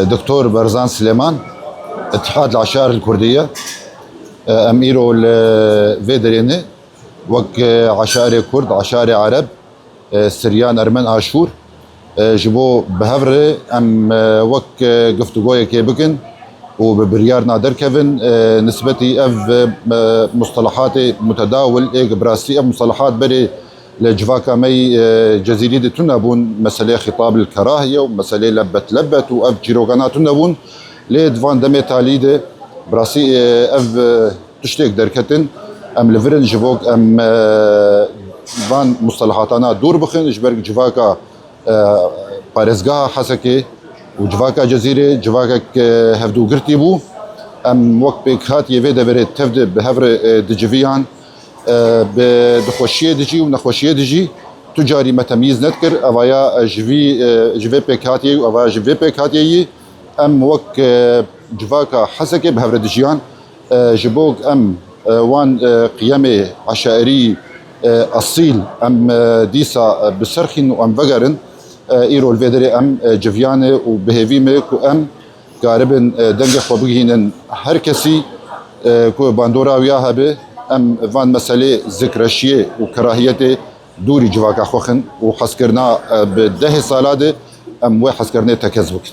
دكتور برزان سليمان، اتحاد العشائر الكردية، أميرو الفيدريني وك عشائر كرد عشائر عرب سريان أرمن آشور جبو بهفري أم وك قفتقوية كيبكن وببريار نادر كيفن نسبتي أف مصطلحات متداول إيق براسي أف مصطلحات بري لجفاكا مي جزيري دي تنبون مسألة خطاب الكراهية ومسألة لبت وأف جيروغانا تنبون لدفان دمي تاليدي براسي أف تشتيك دركتن أم لفرن جفوك أم فان مصطلحاتنا دور بخن جبرك جفاكا بارزقها حسكي وجفاكا جزيرة جفاكا هفدو قرتي بو أم وقت بيكهات يفيدا بريد تفد بهفر دجفيان بدخوشية دجي ونخوشية دجي تجاري متميز نذكر أفايا جفي بيكهاتي وأفايا جفي بيكهاتي أم وقت جفاكا حسكي بهفر دجيان جبوك أم وان قيامي عشائري أصيل أم ديسا بسرخين وأم فقرن إيرو الفيدري أم جفياني وبهيفيمك وأم قاربن دنجي خوبيهن هركسي كو باندورا وياها به أم فان مسألة ذكرشية وكراهية دوري جواكا خوخن وحسكرنا بده صالادة أم وحسكرنا تكذبك